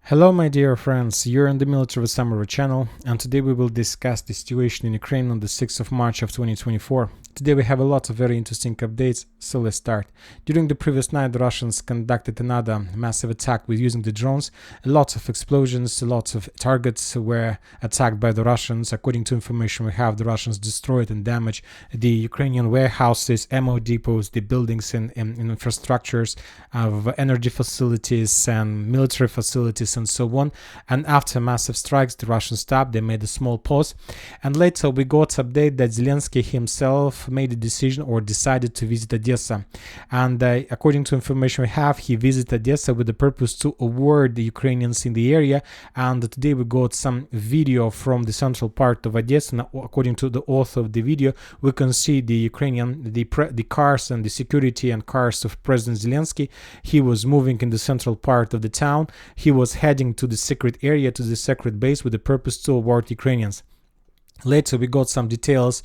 Hello my dear friends, you're on the Military Summary channel, and today we will discuss the situation in Ukraine on the 6th of March of 2024. Today we have a lot of very interesting updates, so let's start. During the previous night, the Russians conducted another massive attack with using the drones. Lots of explosions, lots of targets were attacked by the Russians. According to information we have, the Russians destroyed and damaged the Ukrainian warehouses, ammo depots, the buildings and infrastructures of energy facilities and military facilities and so on. And after massive strikes, the Russians stopped. They made a small pause, and later we got update that Zelensky himself made a decision or decided to visit Odessa. And according to information we have, he visited Odessa with the purpose to award the Ukrainians in the area. And today we got some video from the central part of Odessa. Now, according to the author of the video, we can see the the cars and the security and cars of President Zelensky. He was moving in the central part of the town. He was heading to the secret area, to the secret base, with the purpose to award Ukrainians. Later we got some details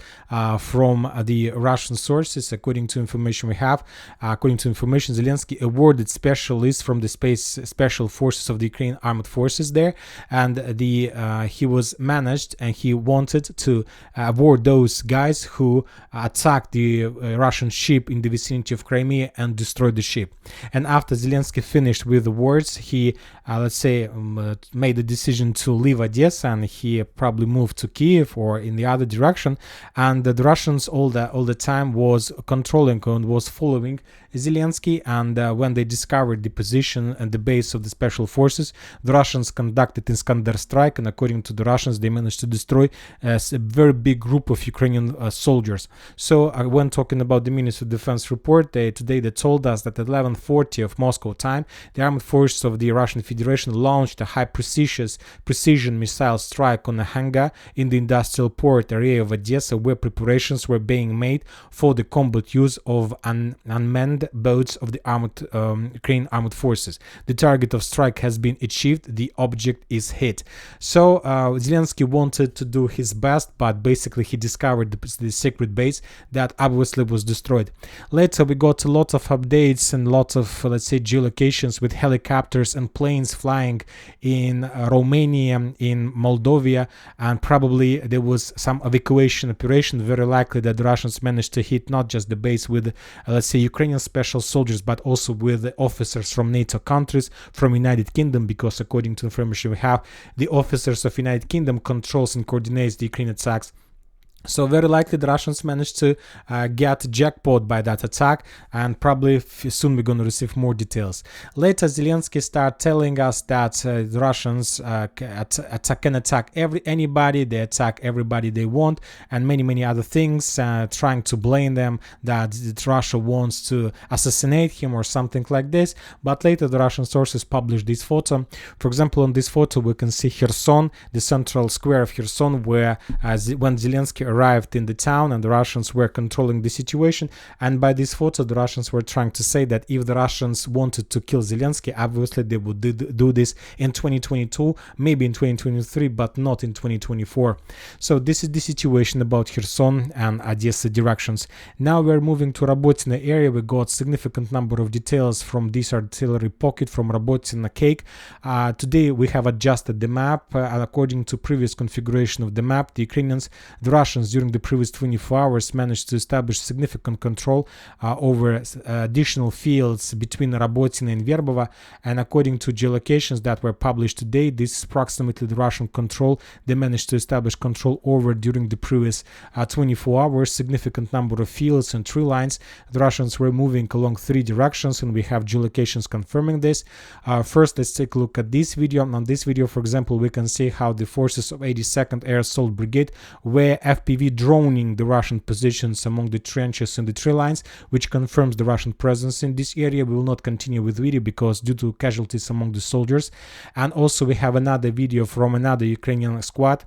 from the Russian sources. According to information we have, Zelensky awarded special list from the special forces of the Ukrainian armed forces there, and he was managed and he wanted to award those guys who attacked the Russian ship in the vicinity of Crimea and destroyed the ship. And after Zelensky finished with the words, he made the decision to leave Odessa, and he probably moved to Kiev or in the other direction. And the Russians all the time was controlling and was following Zelensky. And when they discovered the position and the base of the special forces, the Russians conducted Iskander Strike, and according to the Russians, they managed to destroy a very big group of Ukrainian soldiers. So when talking about the Ministry of Defense report, today they told us that at 11:40 of Moscow time, the armed forces of the Russian Federation launched a high precision missile strike on a hangar in the industrial port area of Odessa, where preparations were being made for the combat use of unmanned boats of the Ukrainian armed forces. The target of strike has been achieved. The object is hit. So Zelensky wanted to do his best, but basically he discovered the secret base that obviously was destroyed. Later we got a lot of updates and lots of, let's say, geolocations with helicopters and planes flying in Romania, in Moldova, and probably there was some evacuation operation. Very likely that the Russians managed to hit not just the base with, let's say, Ukrainian special soldiers, but also with officers from NATO countries, from United Kingdom, because according to information we have, the officers of United Kingdom controls and coordinates the Ukrainian attacks. So very likely the Russians managed to get jackpot by that attack, and probably soon we're going to receive more details. Later Zelensky started telling us that the Russians can attack anybody, they attack everybody they want, and many other things, trying to blame them that Russia wants to assassinate him or something like this. But later the Russian sources published this photo. For example, on this photo we can see Kherson, the central square of Kherson, where when Zelensky arrived in the town and the Russians were controlling the situation. And by this photo the Russians were trying to say that if the Russians wanted to kill Zelensky, obviously they would do this in 2022, maybe in 2023, but not in 2024. So this is the situation about Kherson and Odessa directions. Now we're moving to Robotyne area. We got significant number of details from this artillery pocket from Robotyne Cake. Today we have adjusted the map according to previous configuration of the map. The Russians during the previous 24 hours managed to establish significant control over additional fields between Robotyne and Verbova, and according to geolocations that were published today, this is approximately the Russian control they managed to establish control over during the previous 24 hours. Significant number of fields and tree lines. The Russians were moving along 3 directions, and we have geolocations confirming this. First, let's take a look at this video. On this video, for example, we can see how the forces of 82nd Air Assault Brigade were FPV droning the Russian positions among the trenches and the tree lines, which confirms the Russian presence in this area. We will not continue with video because due to casualties among the soldiers. And also we have another video from another Ukrainian squad.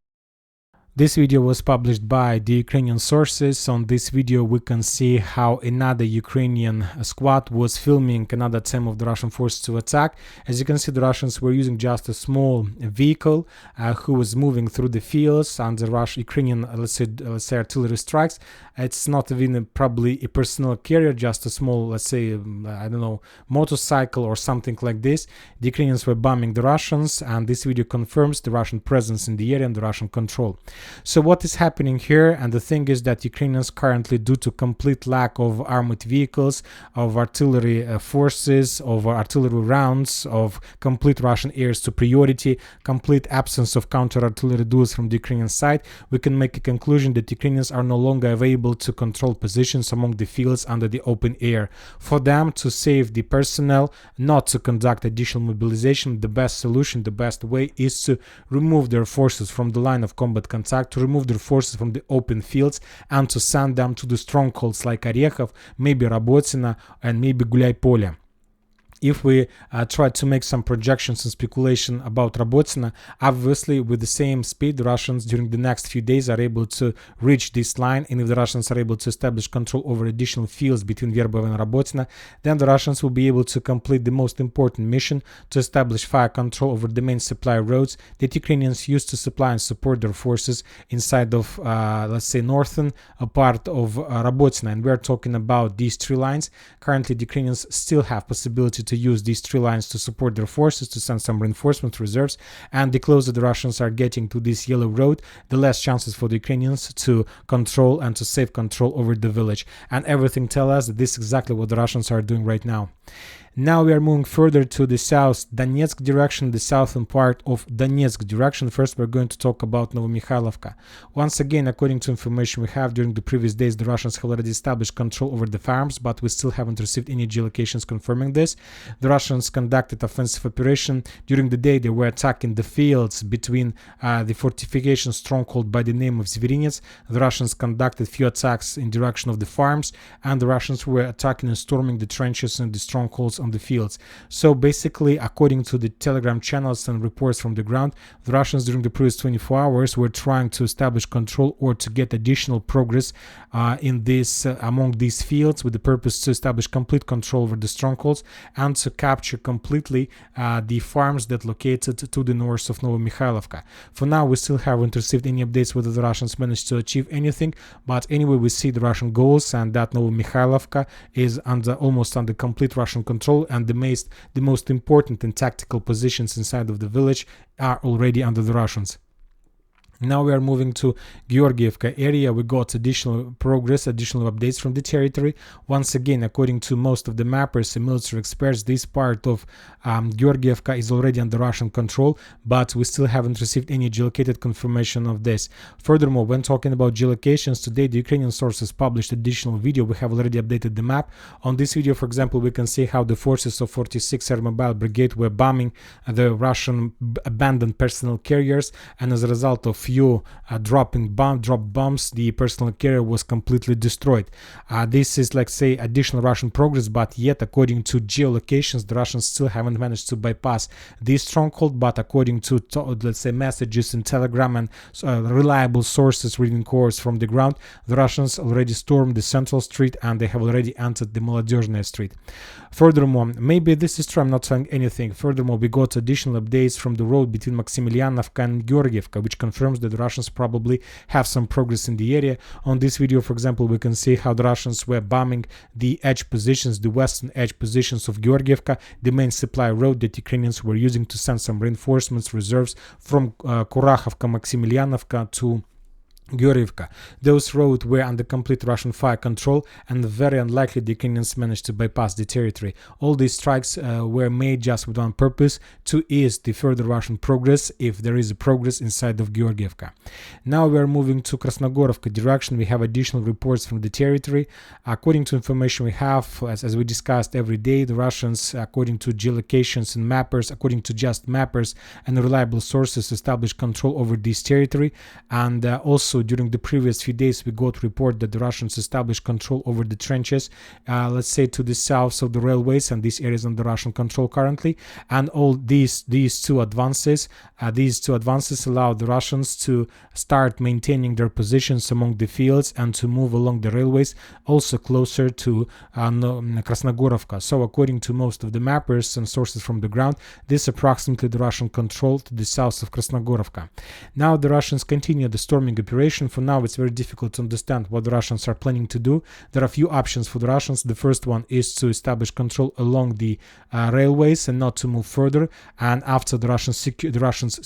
This video was published by the Ukrainian sources. On this video we can see how another Ukrainian squad was filming another attempt of the Russian forces to attack. As you can see, the Russians were using just a small vehicle who was moving through the fields under Ukrainian, let's say artillery strikes. It's not even probably a personal carrier, just a small, let's say, I don't know, motorcycle or something like this. The Ukrainians were bombing the Russians, and this video confirms the Russian presence in the area and the Russian control. So what is happening here, and the thing is that Ukrainians currently, due to complete lack of armored vehicles, of artillery forces, of artillery rounds, of complete Russian air superiority, complete absence of counter-artillery duels from the Ukrainian side, we can make a conclusion that Ukrainians are no longer available to control positions among the fields under the open air. For them to save the personnel, not to conduct additional mobilization, the best solution, the best way is to remove their forces from the line of combat contact, to remove their forces from the open fields and to send them to the strongholds like Orekhov, maybe Robotyne, and maybe Gulyai-Polye. If we try to make some projections and speculation about Robotyne, obviously with the same speed the Russians during the next few days are able to reach this line, and if the Russians are able to establish control over additional fields between Verbovo and Robotyne, then the Russians will be able to complete the most important mission, to establish fire control over the main supply roads that Ukrainians use to supply and support their forces inside of, let's say, northern part of Robotyne. And we're talking about these three lines. Currently the Ukrainians still have possibility to use these three lines to support their forces, to send some reinforcement reserves, and the closer the Russians are getting to this yellow road, the less chances for the Ukrainians to control and to save control over the village. And everything tells us that this is exactly what the Russians are doing right now. Now we are moving further to the south Donetsk direction, the southern part of Donetsk direction. First we're going to talk about Novomikhailivka. Once again, according to information we have, during the previous days the Russians have already established control over the farms, but we still haven't received any geolocations confirming this. The Russians conducted offensive operation. During the day they were attacking the fields between the fortification stronghold by the name of Zverinets. The Russians conducted few attacks in direction of the farms, and the Russians were attacking and storming the trenches and the strongholds on the fields. So basically, according to the Telegram channels and reports from the ground, the Russians during the previous 24 hours were trying to establish control or to get additional progress in this among these fields, with the purpose to establish complete control over the strongholds and to capture completely the farms that located to the north of Novomikhailivka. For now we still haven't received any updates whether the Russians managed to achieve anything, but anyway we see the Russian goals, and that Novomikhailivka is almost under complete Russian control, and the most important and tactical positions inside of the village are already under the Russians. Now we are moving to Georgievka area. We got additional progress, additional updates from the territory. Once again, according to most of the mappers and military experts, this part of Georgievka is already under Russian control, but we still haven't received any geolocated confirmation of this. Furthermore, when talking about geolocations, today the Ukrainian sources published additional video. We have already updated the map. On this video, for example, we can see how the forces of 46th Air Mobile Brigade were bombing the Russian abandoned personnel carriers, and as a result of few drop bombs, the personnel carrier was completely destroyed. This is, like, say, additional Russian progress, but yet according to geolocations the Russians still haven't managed to bypass this stronghold. But according to let's say messages in Telegram and reliable sources reading cores from the ground, the Russians already stormed the central street and they have already entered the Molodezhnaya street. Furthermore, maybe this is true, I'm not saying anything. Furthermore, we got additional updates from the road between Maximilianovka and Georgievka, which confirms that the Russians probably have some progress in the area. On this video, for example, we can see how the Russians were bombing the edge positions, the western edge positions of Georgievka, the main supply road that Ukrainians were using to send some reinforcements, reserves from Kurachovka, Maximilianovka to Georgievka. Those roads were under complete Russian fire control, and very unlikely the Ukrainians managed to bypass the territory. All these strikes were made just with one purpose: to ease the further Russian progress, if there is a progress inside of Georgievka. Now we are moving to Krasnogorovka direction. We have additional reports from the territory. According to information we have, as we discussed every day, the Russians, according to geolocations and mappers, according to just mappers and reliable sources, established control over this territory, and also Also, during the previous few days, we got report that the Russians established control over the trenches, let's say to the south of the railways, and this area is under Russian control currently. And all these two advances allow the Russians to start maintaining their positions among the fields and to move along the railways, also closer to Krasnogorovka. So according to most of the mappers and sources from the ground, this is approximately the Russian control to the south of Krasnogorovka. Now the Russians continue the storming operation. For now, it's very difficult to understand what the Russians are planning to do. There are a few options for the Russians. The first one is to establish control along the railways and not to move further. And after the Russians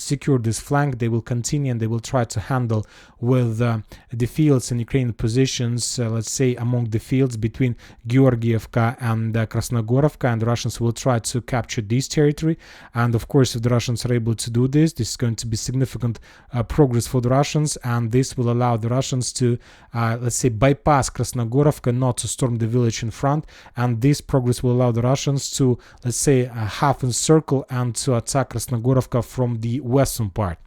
secure this flank, they will continue and they will try to handle with the fields and Ukrainian positions, let's say among the fields between Georgievka and Krasnogorovka, and the Russians will try to capture this territory. And of course, if the Russians are able to do this is going to be significant progress for the Russians, and this will allow the Russians to, let's say, bypass Krasnogorovka, not to storm the village in front. And this progress will allow the Russians to, let's say, half encircle and to attack Krasnogorovka from the western part.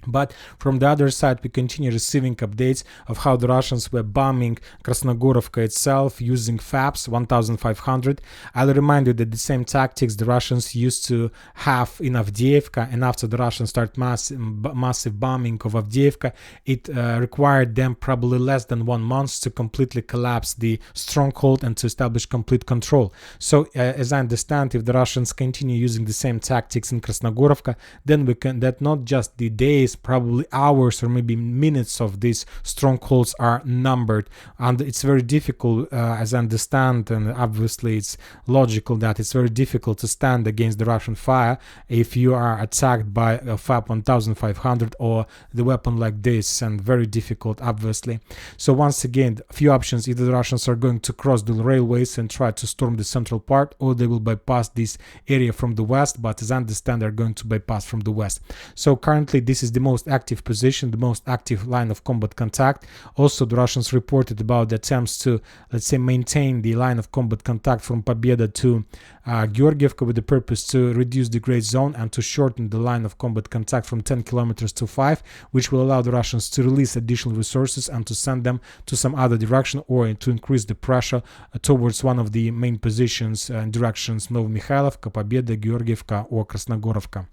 But from the other side, we continue receiving updates of how the Russians were bombing Krasnogorovka itself using FABs 1500. I'll remind you that the same tactics the Russians used to have in Avdiivka, and after the Russians start massive bombing of Avdiivka, it required them probably less than 1 month to completely collapse the stronghold and to establish complete control. So as I understand, if the Russians continue using the same tactics in Krasnogorovka, then we can, that not just the days, probably hours or maybe minutes of these strongholds are numbered, and it's very difficult, as I understand, and obviously it's logical that it's very difficult to stand against the Russian fire if you are attacked by a FAB 1500 or the weapon like this, and very difficult obviously. So once again, a few options: either the Russians are going to cross the railways and try to storm the central part, or they will bypass this area from the west, but as I understand, they're going to bypass from the west. So currently this is the most active position, the most active line of combat contact. Also, the Russians reported about the attempts to, let's say, maintain the line of combat contact from Pobeda to Georgievka with the purpose to reduce the gray zone and to shorten the line of combat contact from 10 kilometers to 5, which will allow the Russians to release additional resources and to send them to some other direction, or to increase the pressure towards one of the main positions and directions: Novomikhailivka, Pobeda, Georgievka, or Krasnogorovka.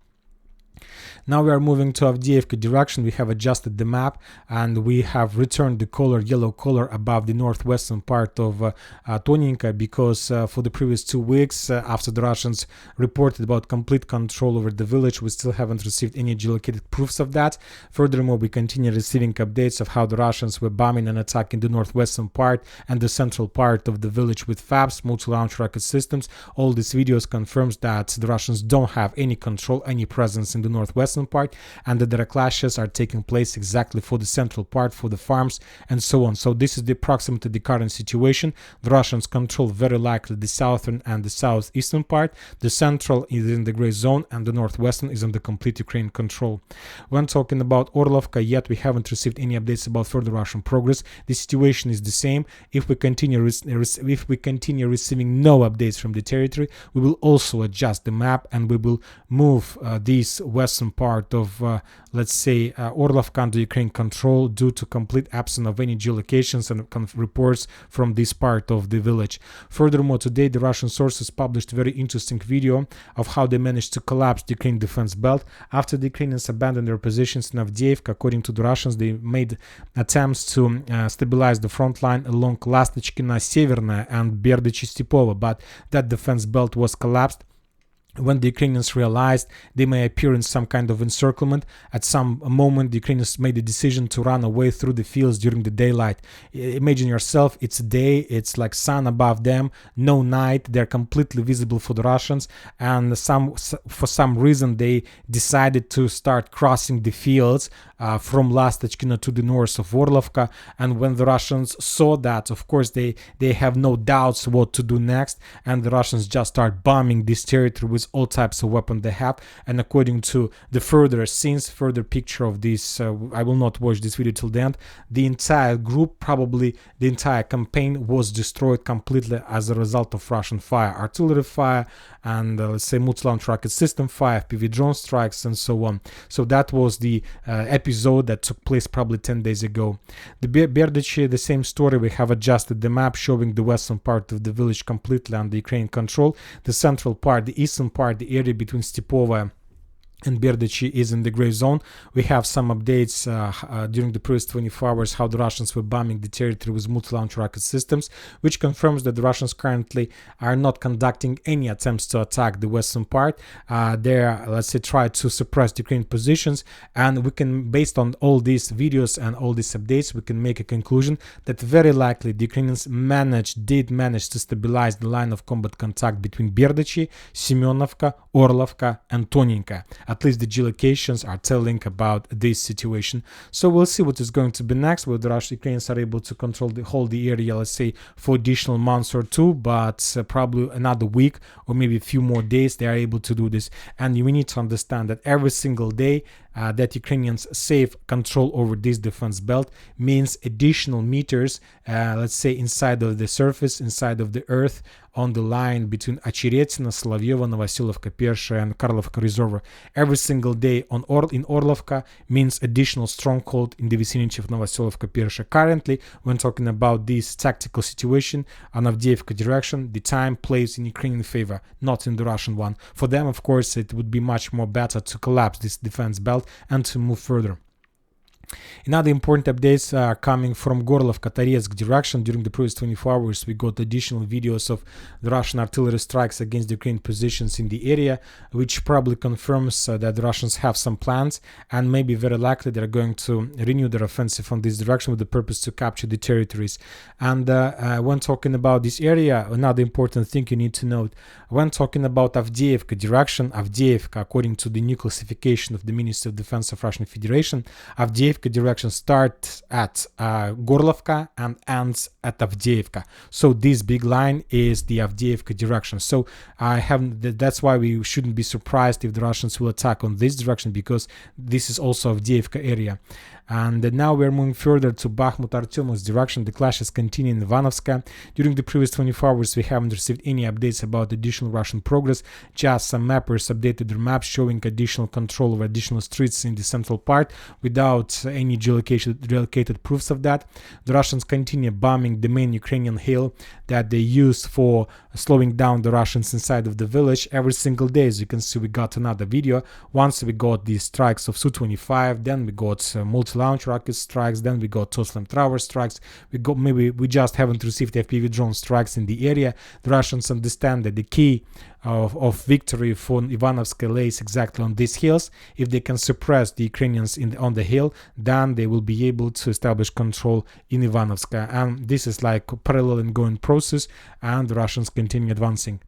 Now we are moving to Avdiivka direction. We have adjusted the map and we have returned the color, yellow color, above the northwestern part of Toninka, because for the previous 2 weeks after the Russians reported about complete control over the village, we still haven't received any geolocated proofs of that. Furthermore, we continue receiving updates of how the Russians were bombing and attacking the northwestern part and the central part of the village with FABs, multi-launch rocket systems. All these videos confirms that the Russians don't have any control, any presence in the northwestern part, and that their clashes are taking place exactly for the central part, for the farms, and so on. So this is approximately the current situation. The Russians control very likely the southern and the southeastern part. The central is in the gray zone, and the northwestern is under complete Ukrainian control. When talking about Orlovka, yet we haven't received any updates about further Russian progress. The situation is the same. If we continue receiving no updates from the territory, we will also adjust the map and we will move this western part of, let's say, Orlovka under Ukraine control, due to complete absence of any geolocations and reports from this part of the village. Furthermore, today the Russian sources published a very interesting video of how they managed to collapse the Ukrainian defense belt. After the Ukrainians abandoned their positions in Avdiivka, according to the Russians, they made attempts to stabilize the front line along Lastachkina Severnaya and Berdych-Stepovo, but that defense belt was collapsed. When the Ukrainians realized they may appear in some kind of encirclement, at some moment the Ukrainians made the decision to run away through the fields during the daylight. Imagine yourself, it's day, it's like sun above them, no night, they're completely visible for the Russians, and for some reason they decided to start crossing the fields from Lastachkina to the north of Orlovka. And when the Russians saw that, of course they have no doubts what to do next, and the Russians just start bombing this territory with use all types of weapons they have. And according to the further scenes, further picture of this, I will not watch this video till the end, the entire group, probably the entire campaign, was destroyed completely as a result of Russian fire, artillery fire, and let's say multi-launch rocket system fire, FPV drone strikes, and so on. So that was the episode that took place probably 10 days ago. The Berdichi, the same story. We have adjusted the map showing the western part of the village completely under Ukrainian control. The central part, the eastern part, the area between Stepova and Berdichi is in the gray zone. We have some updates during the previous 24 hours how the Russians were bombing the territory with multi-launch rocket systems, which confirms that the Russians currently are not conducting any attempts to attack the western part. They're, let's say, try to suppress the Ukrainian positions, and we can, based on all these videos and all these updates, we can make a conclusion that very likely the Ukrainians did manage to stabilize the line of combat contact between Berdichi, Semyonovka, Orlovka, and Toninka. At least the geolocations are telling about this situation. So we'll see what is going to be next, whether the Ukrainians are able to hold the area, let's say, for additional months or two, but probably another week or maybe a few more days they are able to do this. And we need to understand that every single day that Ukrainians save control over this defense belt means additional meters, let's say, inside of the surface, inside of the earth, on the line between Очеретино, Соловьево, Novosilovka, Persha, and Karlovka Reservoir. Every single day in Orlovka means additional stronghold in the vicinity of Novosilovka, Persha. Currently, when talking about this tactical situation on Avdiivka direction, the time plays in Ukrainian favor, not in the Russian one. For them, of course, it would be much more better to collapse this defense belt and to move further. Another important updates are coming from Gorlovka-Toretsk direction. During the previous 24 hours, we got additional videos of the Russian artillery strikes against the Ukrainian positions in the area, which probably confirms that the Russians have some plans, and maybe very likely they're going to renew their offensive on this direction with the purpose to capture the territories. And when talking about this area, another important thing you need to note, when talking about Avdiivka direction, Avdiivka, according to the new classification of the Ministry of Defense of Russian Federation, Avdiivka direction starts at Gorlovka and ends at Avdiivka. So this big line is the Avdiivka direction. So that's why we shouldn't be surprised if the Russians will attack on this direction, because this is also Avdiivka area. And now we're moving further to Bakhmut-Artyomovsk direction. The clashes continue in Ivanovska. During the previous 24 hours, we haven't received any updates about additional Russian progress. Just some mappers updated their maps showing additional control over additional streets in the central part without any geolocated proofs of that. The Russians continue bombing the main Ukrainian hill that they use for slowing down the Russians inside of the village every single day. As you can see, we got another video. Once we got the strikes of Su-25, then we got multi-launch rocket strikes, then we got Toslem Tower strikes. We just haven't received FPV drone strikes in the area. The Russians understand that the key of victory for Ivanovska lays exactly on these hills. If they can suppress the Ukrainians on the hill, then they will be able to establish control in Ivanovska. And this is like a parallel and going process, and the Russians continue advancing.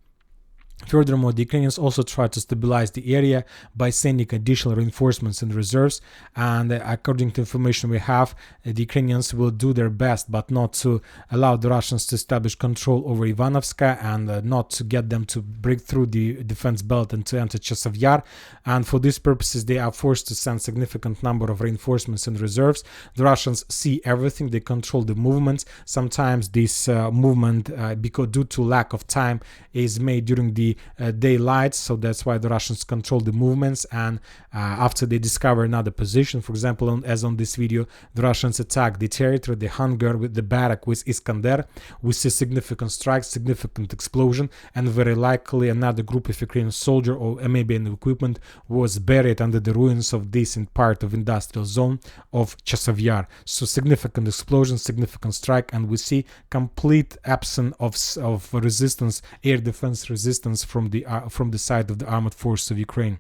Furthermore, the Ukrainians also try to stabilize the area by sending additional reinforcements and reserves, and according to information we have, the Ukrainians will do their best but not to allow the Russians to establish control over Ivanovska and not to get them to break through the defense belt and to enter Chasiv Yar. And for these purposes, they are forced to send significant number of reinforcements and reserves. The Russians see everything, they control the movements. Sometimes this movement, because due to lack of time, is made during the daylight, so that's why the Russians control the movements. And after they discover another position, for example, as on this video, the Russians attack the territory, the hangar with the barrack with Iskander. We see significant strikes, significant explosion, and very likely another group of Ukrainian soldier or maybe an equipment was buried under the ruins of this part of industrial zone of Chasiv Yar. So significant explosion, significant strike, and we see complete absence of resistance, air defense resistance from the side of the armed forces of Ukraine.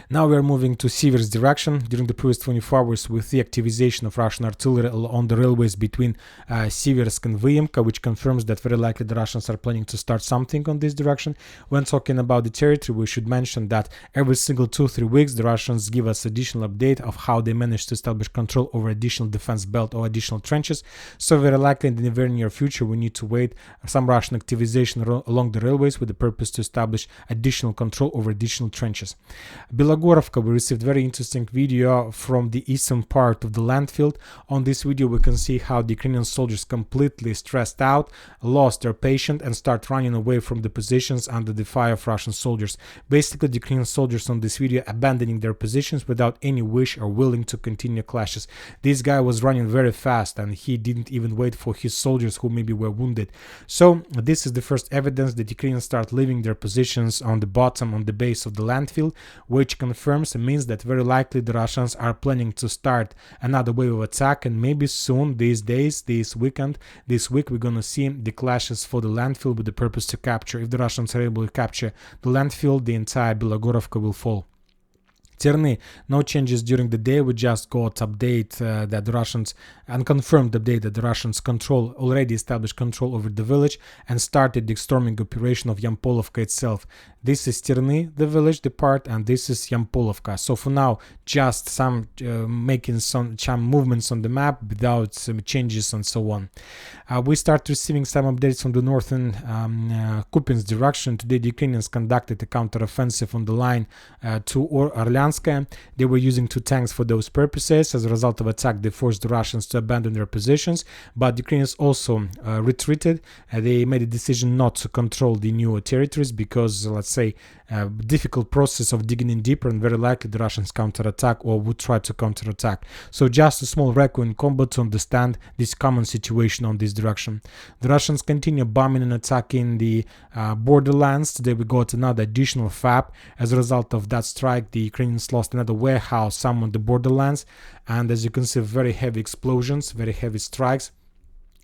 Now we are moving to Sievert's direction. During the previous 24 hours, with the activization of Russian artillery on the railways between Sieversk and Vyemka, which confirms that very likely the Russians are planning to start something on this direction. When talking about the territory, we should mention that every single 2-3 weeks, the Russians give us additional update of how they managed to establish control over additional defense belt or additional trenches. So very likely in the very near future, we need to wait some Russian activization along the railways with the purpose to establish additional control over additional trenches. Gorovka, we received very interesting video from the eastern part of the landfill. On this video, we can see how the Ukrainian soldiers completely stressed out, lost their patience, and start running away from the positions under the fire of Russian soldiers. Basically, the Ukrainian soldiers on this video abandoning their positions without any wish or willing to continue clashes. This guy was running very fast, and he didn't even wait for his soldiers who maybe were wounded. So this is the first evidence that Ukrainians start leaving their positions on the bottom, on the base of the landfill, which confirms and means that very likely the Russians are planning to start another wave of attack, and maybe soon, these days, this week, we're gonna see the clashes for the landfill with the purpose to capture. If the Russians are able to capture the landfill, the entire Bilogorovka will fall. Terny, no changes during the day. We just got update that the Russians, unconfirmed update that the Russians already established control over the village and started the storming operation of Yampolovka itself. This is Terny, the village, the part, and this is Yampolovka. So for now, just some making some movements on the map without some changes and so on. We start receiving some updates from the northern Kupinsk direction. Today, the Ukrainians conducted a counteroffensive on the line to Orlovka. They were using 2 tanks for those purposes. As a result of attack, they forced the Russians to abandon their positions, but the Ukrainians also retreated. They made a decision not to control the new territories because, let's say, difficult process of digging in deeper, and very likely the Russians counterattack or would try to counterattack. So just a small recon in combat to understand this common situation on this direction. The Russians continue bombing and attacking the borderlands. Today we got another additional FAB. As a result of that strike, the Ukrainians lost another warehouse, some on the borderlands, and as you can see, very heavy explosions, very heavy strikes.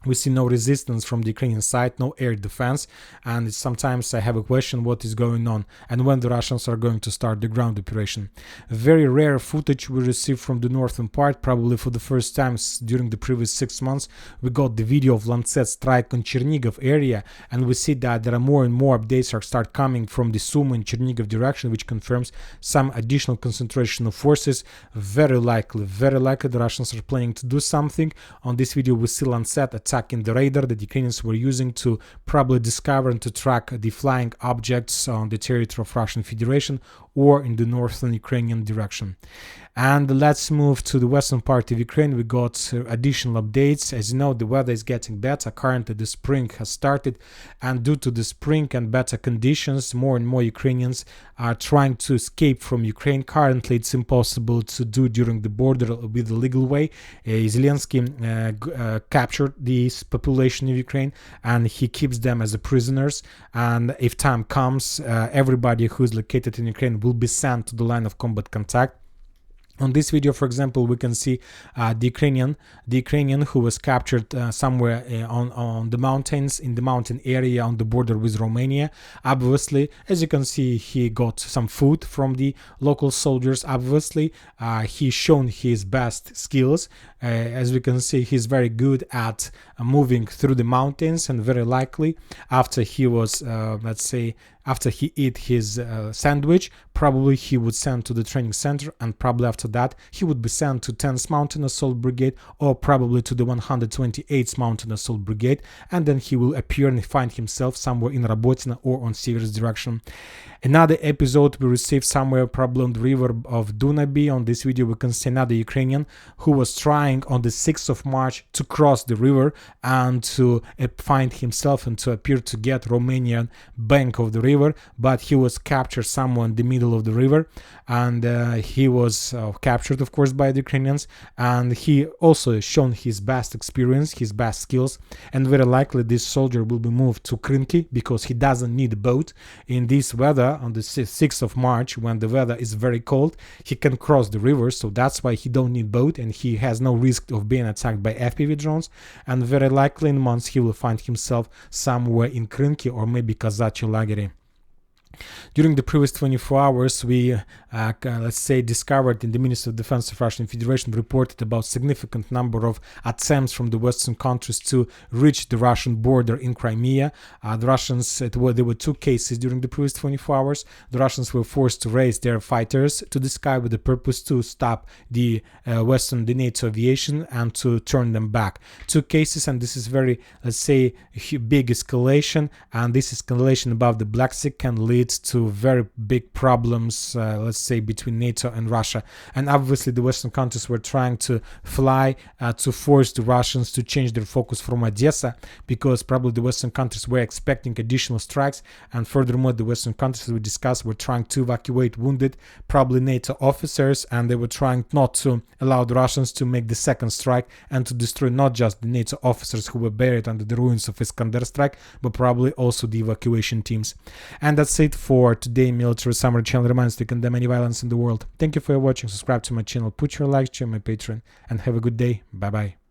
We see no resistance from the Ukrainian side, no air defense, and sometimes I have a question what is going on and when the Russians are going to start the ground operation. Very rare footage we received from the northern part. Probably for the first time during the previous 6 months, we got the video of Lancet strike on Chernigov area, and we see that there are more and more updates start coming from the Sumy and Chernigov direction, which confirms some additional concentration of forces. Very likely the Russians are planning to do something. On this video, we see Lancet attacking the radar that the Ukrainians were using to probably discover and to track the flying objects on the territory of Russian Federation or in the northern Ukrainian direction. And let's move to the western part of Ukraine. We got additional updates. As you know, the weather is getting better. Currently, the spring has started, and due to the spring and better conditions, more and more Ukrainians are trying to escape from Ukraine. Currently, it's impossible to do during the border with the legal way. Zelensky captured this population of Ukraine, and he keeps them as prisoners. And if time comes, everybody who is located in Ukraine will be sent to the line of combat contact. On this video, for example, we can see the Ukrainian who was captured somewhere on the mountains, in the mountain area on the border with Romania. Obviously, as you can see, he got some food from the local soldiers. Obviously, he's shown his best skills. As we can see, he's very good at moving through the mountains, and very likely after he was, let's say, after he ate his sandwich, probably he would send to the training center, and probably after that he would be sent to 10th Mountain Assault Brigade or probably to the 128th Mountain Assault Brigade, and then he will appear and find himself somewhere in Robotina or on Sievert's direction. Another episode we received somewhere probably on the river of Dunaby. On this video we can see another Ukrainian who was trying on the 6th of March to cross the river and to find himself and to appear to get Romanian bank of the river, but he was captured somewhere in the middle of the river, and he was captured, of course, by the Ukrainians, and he also shown his best experience, his best skills, and very likely this soldier will be moved to Krynki because he doesn't need a boat. In this weather, on the 6th of March, when the weather is very cold, he can cross the river, so that's why he don't need boat, and he has no risk of being attacked by FPV drones, and very likely in months he will find himself somewhere in Krynki or maybe Kazachi Lagery. During the previous 24 hours, we, let's say, discovered in the Ministry of Defense of Russian Federation reported about significant number of attempts from the Western countries to reach the Russian border in Crimea. The Russians, there were 2 cases during the previous 24 hours. The Russians were forced to raise their fighters to the sky with the purpose to stop the the NATO aviation and to turn them back. 2 cases, and this is very, let's say, big escalation, and this escalation above the Black Sea can lead to very big problems, let's say, between NATO and Russia. And obviously the Western countries were trying to fly to force the Russians to change their focus from Odessa, because probably the Western countries were expecting additional strikes, and furthermore the Western countries, as we discussed, were trying to evacuate wounded, probably NATO officers, and they were trying not to allow the Russians to make the second strike and to destroy not just the NATO officers who were buried under the ruins of Iskander Strike, but probably also the evacuation teams. And that's it for today. Military Summary channel reminds to condemn any violence in the world. Thank you for watching. Subscribe to my channel, put your likes, join my Patreon, and have a good day. Bye bye.